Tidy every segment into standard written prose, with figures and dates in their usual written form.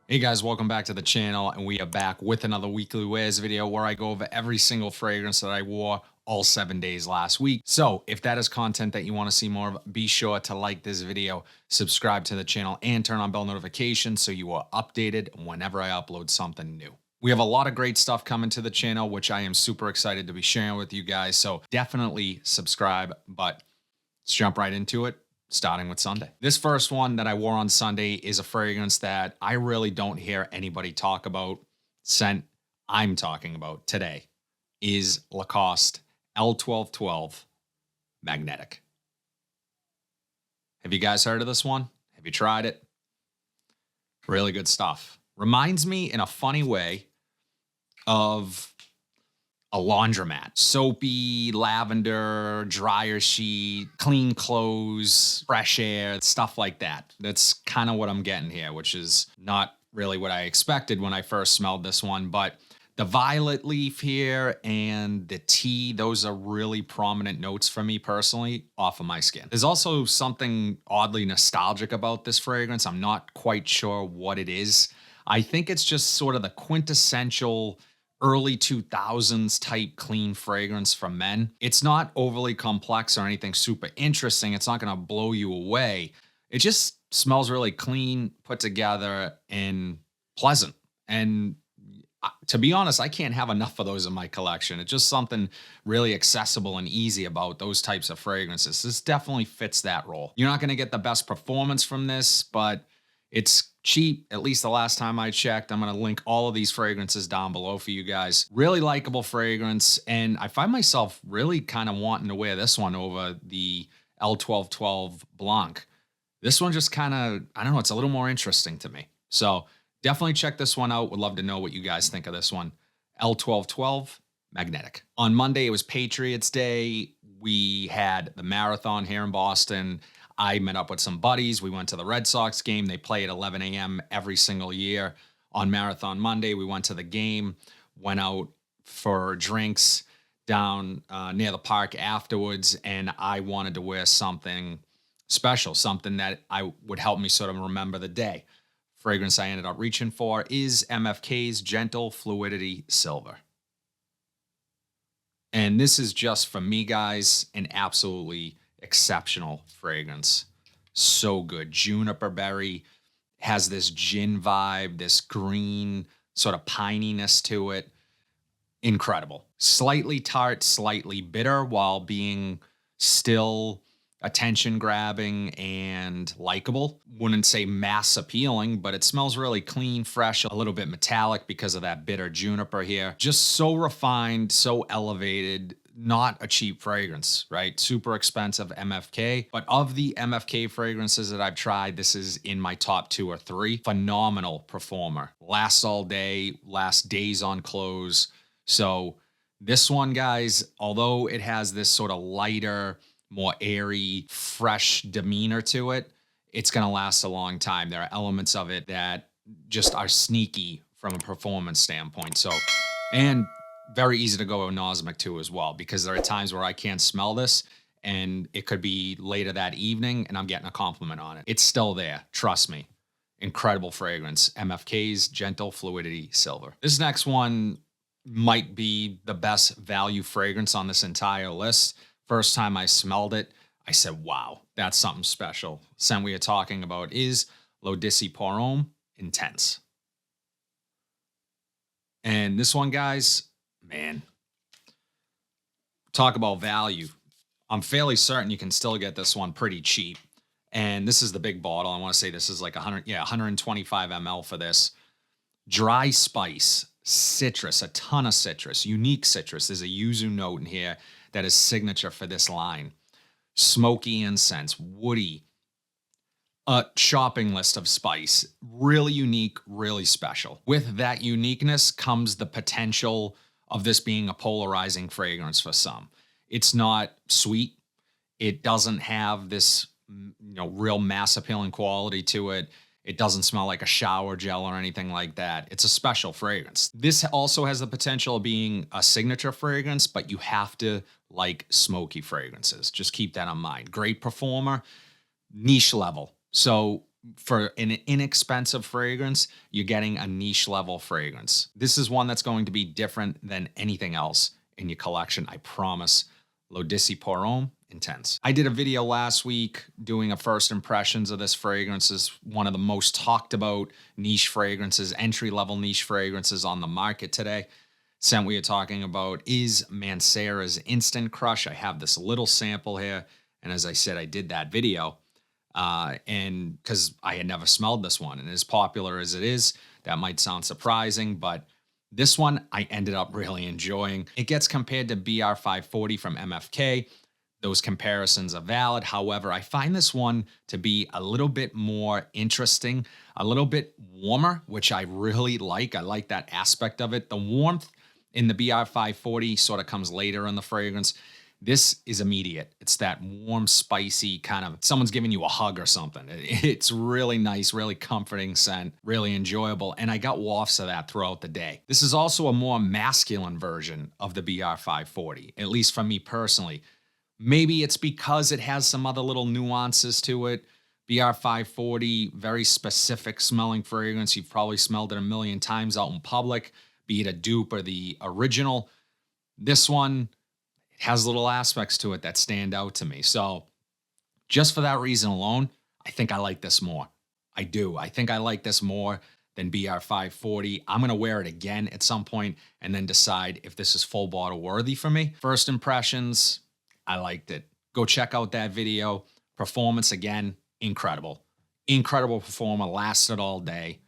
Hey guys, welcome back to the channel, and we are back with another weekly wears video where I go over every single fragrance that I wore all 7 days last week. So if that is content that you want to see more of, be sure to like this video, subscribe to the channel, and turn on bell notifications so you are updated whenever I upload something new. We have a lot of great stuff coming to the channel, which I am super excited to be sharing with you guys. So definitely subscribe, but let's jump right into it, starting with Sunday. This first one that I wore on Sunday is a fragrance that I really don't hear anybody talk about. Scent I'm talking about today is Lacoste L1212 Magnetic. Have you guys heard of this one? Have you tried it? Really good stuff. Reminds me in a funny way of a laundromat. Soapy, lavender, dryer sheet, clean clothes, fresh air, stuff like that. That's kind of what I'm getting here, which is not really what I expected when I first smelled this one. But the violet leaf here and the tea, those are really prominent notes for me personally off of my skin. There's also something oddly nostalgic about this fragrance. I'm not quite sure what it is. I think it's just sort of the quintessential early 2000s type clean fragrance for men. It's not overly complex or anything super interesting. It's not going to blow you away. It just smells really clean, put together, and pleasant. And to be honest, I can't have enough of those in my collection. It's just something really accessible and easy about those types of fragrances. This definitely fits that role. You're not going to get the best performance from this, but it's cheap, at least the last time I checked. I'm going to link all of these fragrances down below for you guys. Really likable fragrance, and I find myself really kind of wanting to wear this one over the L1212 Blanc. This one just kind of, I don't know, it's a little more interesting to me. So definitely check this one out. Would love to know what you guys think of this one. L1212 Magnetic. On Monday, it was Patriots Day. We had the marathon here in Boston. I met up with some buddies. We went to the Red Sox game. They play at 11 a.m. every single year. On Marathon Monday, we went to the game, went out for drinks down near the park afterwards, and I wanted to wear something special, something that I would help me sort of remember the day. Fragrance I ended up reaching for is MFK's Gentle Fluidity Silver. And this is just, for me, guys, an absolutely exceptional fragrance. So good. Juniper berry has this gin vibe, this green sort of pininess to it. Incredible. Slightly tart, slightly bitter, while being still attention grabbing and likable. Wouldn't say mass appealing, but it smells really clean, fresh, a little bit metallic because of that bitter juniper here. Just so refined, so elevated. Not a cheap fragrance, right? Super expensive MFK. But of the MFK fragrances that I've tried, this is in my top 2 or 3. Phenomenal performer. Lasts all day, lasts days on clothes. So this one, guys, although it has this sort of lighter, more airy, fresh demeanor to it, it's going to last a long time. There are elements of it that just are sneaky from a performance standpoint. So, and very easy to go anosmic too as well, because there are times where I can't smell this and it could be later that evening and I'm getting a compliment on it. It's still there. Trust me. Incredible fragrance. MFK's Gentle Fluidity Silver. This next one might be the best value fragrance on this entire list. First time I smelled it, I said, wow, that's something special. Scent we are talking about is L'Odyssée Pour Homme Intense. And this one, guys, man, talk about value. I'm fairly certain you can still get this one pretty cheap. And this is the big bottle. I want to say this is like 125 ml for this. Dry spice, citrus, a ton of citrus, unique citrus. There's a yuzu note in here that is signature for this line. Smoky incense, woody, a shopping list of spice. Really unique, really special. With that uniqueness comes the potential of this being a polarizing fragrance for some. It's not sweet. It doesn't have this, real mass appealing quality to it. It doesn't smell like a shower gel or anything like that. It's a special fragrance. This also has the potential of being a signature fragrance, but you have to like smoky fragrances. Just keep that in mind. Great performer, niche level. So for an inexpensive fragrance, you're getting a niche level fragrance. This is one that's going to be different than anything else in your collection, I promise. L'Odyssée Pour Homme Intense. I did a video last week doing a first impressions of this fragrance. Is one of the most talked about niche fragrances, entry level niche fragrances on the market today. Scent we are talking about is Mancera's Instant Crush. I have this little sample here, and as I said, I did that video. And because I had never smelled this one, and as popular as it is, that might sound surprising, but this one I ended up really enjoying. It gets compared to BR540 from MFK. Those comparisons are valid. However, I find this one to be a little bit more interesting, a little bit warmer, which I really like. I like that aspect of it. The warmth in the BR540 sort of comes later in the fragrance. This is immediate. It's that warm, spicy kind of, someone's giving you a hug or something. It's really nice, really comforting scent, really enjoyable. And I got wafts of that throughout the day. This is also a more masculine version of the BR540, at least for me personally. Maybe it's because it has some other little nuances to it. BR540, very specific smelling fragrance. You've probably smelled it a million times out in public, be it a dupe or the original. This one, it has little aspects to it that stand out to me. So just for that reason alone, I think I like this more. I do. I think I like this more than BR540. I'm going to wear it again at some point and then decide if this is full bottle worthy for me. First impressions, I liked it. Go check out that video. Performance again, incredible. Incredible performer, lasted all day.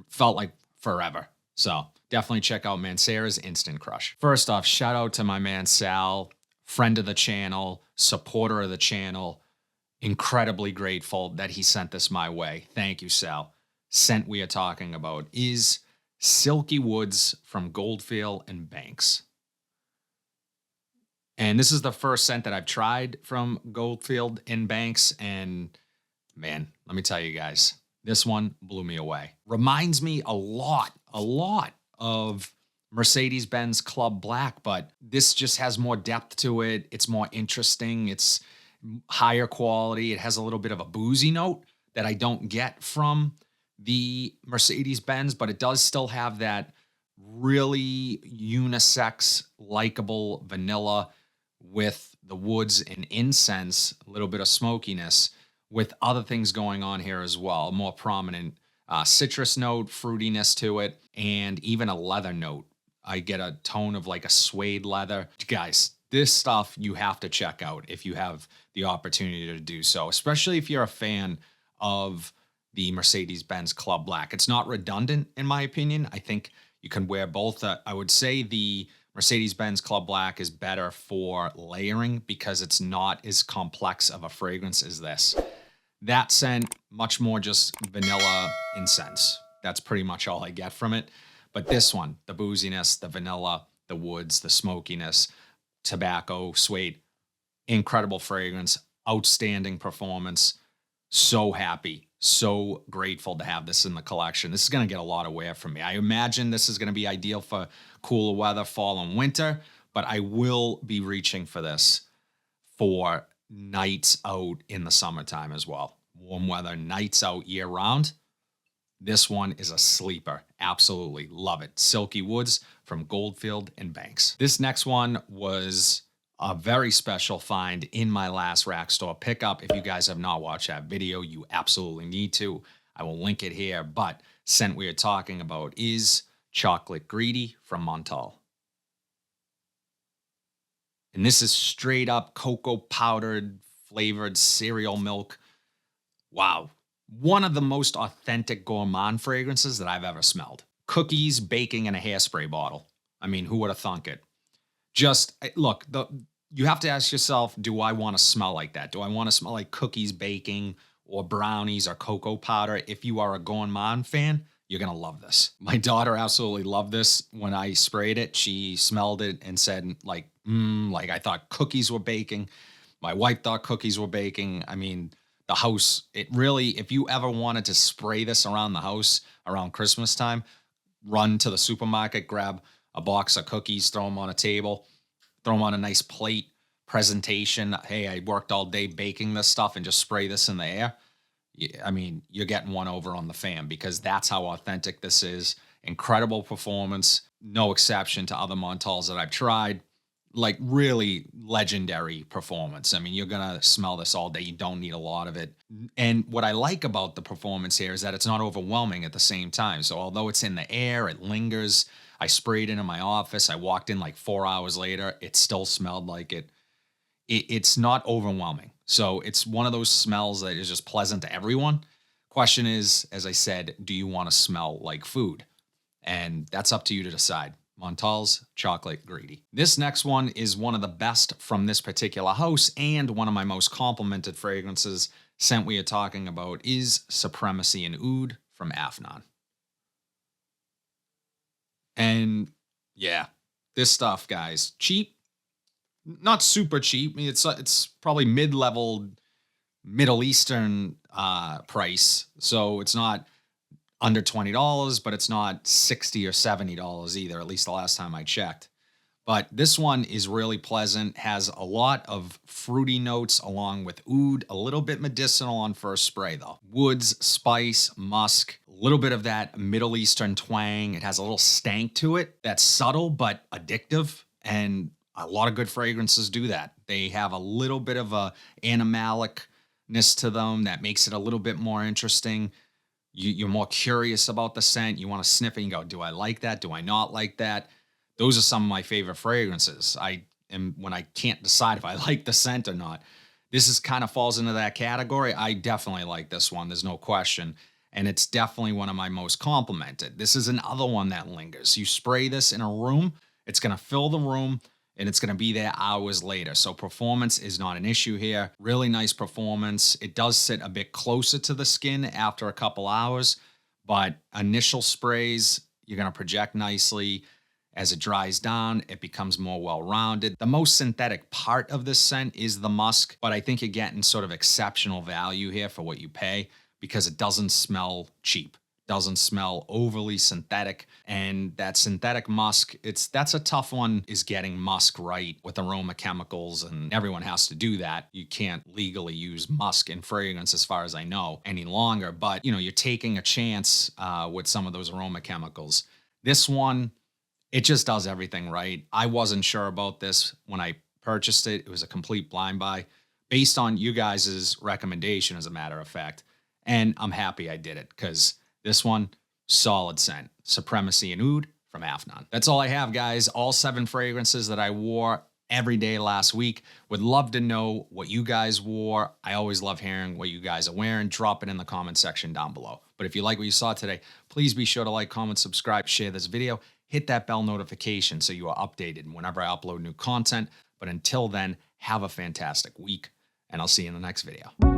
Felt like forever. So definitely check out Mancera's Instant Crush. First off, shout out to my man Sal, friend of the channel, supporter of the channel. Incredibly grateful that he sent this my way. Thank you, Sal. Scent we are talking about is Silky Woods from Goldfield and Banks. And this is the first scent that I've tried from Goldfield and Banks. And man, let me tell you guys, this one blew me away. Reminds me a lot of Mercedes-Benz Club Black, but this just has more depth to it. It's more interesting. It's higher quality. It has a little bit of a boozy note that I don't get from the Mercedes-Benz, but it does still have that really unisex, likable vanilla with the woods and incense, a little bit of smokiness with other things going on here as well. A more prominent citrus note, fruitiness to it, and even a leather note. I get a tone of like a suede leather. Guys, this stuff you have to check out if you have the opportunity to do so, especially if you're a fan of the Mercedes-Benz Club Black. It's not redundant, in my opinion. I think you can wear both. I would say the Mercedes-Benz Club Black is better for layering because it's not as complex of a fragrance as this. That scent, much more just vanilla incense. That's pretty much all I get from it. But this one, the booziness, the vanilla, the woods, the smokiness, tobacco, suede, incredible fragrance, outstanding performance. So happy, so grateful to have this in the collection. This is going to get a lot of wear from me. I imagine this is going to be ideal for cooler weather, fall and winter, but I will be reaching for this for nights out in the summertime as well. Warm weather, nights out year round. This one is a sleeper. Absolutely love it. Silky Woods from Goldfield and Banks. This next one was a very special find in my last rack store pickup. If you guys have not watched that video, you absolutely need to. I will link it here, but scent we are talking about is Chocolate Greedy from Montal. And this is straight up cocoa powdered flavored cereal milk. Wow. One of the most authentic gourmand fragrances that I've ever smelled. Cookies, baking in a hairspray bottle. I mean, who would have thunk it? Just look, you have to ask yourself, do I want to smell like that? Do I want to smell like cookies baking or brownies or cocoa powder? If you are a gourmand fan, you're going to love this. My daughter absolutely loved this. When I sprayed it, she smelled it and said like I thought cookies were baking. My wife thought cookies were baking. I mean, the house, it really, if you ever wanted to spray this around the house around Christmas time, run to the supermarket, grab a box of cookies, throw them on a table, throw them on a nice plate presentation. Hey, I worked all day baking this stuff and just spray this in the air. I mean, you're getting one over on the fam because that's how authentic this is. Incredible performance, no exception to other Montals that I've tried. Like really legendary performance. I mean, you're gonna smell this all day. You don't need a lot of it. And what I like about the performance here is that it's not overwhelming at the same time. So although it's in the air, it lingers. I sprayed it in my office. I walked in like 4 hours later. It still smelled like it. It's not overwhelming. So it's one of those smells that is just pleasant to everyone. Question is, as I said, do you want to smell like food? And that's up to you to decide. Montal's Chocolate Greedy. This next one is one of the best from this particular house and one of my most complimented fragrances. Scent we are talking about is Supremacy and Oud from Afnan. And yeah, this stuff, guys, cheap, not super cheap. I mean, it's probably mid-level Middle Eastern price. So it's not under $20, but it's not $60 or $70 either, at least the last time I checked. But this one is really pleasant, has a lot of fruity notes along with oud, a little bit medicinal on first spray though. Woods, spice, musk, a little bit of that Middle Eastern twang. It has a little stank to it that's subtle but addictive, and a lot of good fragrances do that. They have a little bit of a animalicness to them that makes it a little bit more interesting. You're more curious about the scent. You want to sniff it and go, do I like that? Do I not like that? Those are some of my favorite fragrances. When I can't decide if I like the scent or not. This is kind of falls into that category. I definitely like this one. There's no question. And it's definitely one of my most complimented. This is another one that lingers. You spray this in a room, it's going to fill the room, and it's going to be there hours later. So performance is not an issue here. Really nice performance. It does sit a bit closer to the skin after a couple hours, but initial sprays, you're going to project nicely. As it dries down, it becomes more well-rounded. The most synthetic part of this scent is the musk, but I think you're getting sort of exceptional value here for what you pay because it doesn't smell cheap. Doesn't smell overly synthetic, and that synthetic musk, that's a tough one, is getting musk right with aroma chemicals, and everyone has to do that. You can't legally use musk in fragrance as far as I know any longer, but you're taking a chance with some of those aroma chemicals. This one, it just does everything right. I wasn't sure about this when I purchased it. It was a complete blind buy based on you guys' recommendation, as a matter of fact, and I'm happy I did it because this one, solid scent. Supremacy and Oud from Afnan. That's all I have, guys. All 7 fragrances that I wore every day last week. Would love to know what you guys wore. I always love hearing what you guys are wearing. Drop it in the comment section down below. But if you like what you saw today, please be sure to like, comment, subscribe, share this video. Hit that bell notification so you are updated whenever I upload new content. But until then, have a fantastic week, and I'll see you in the next video.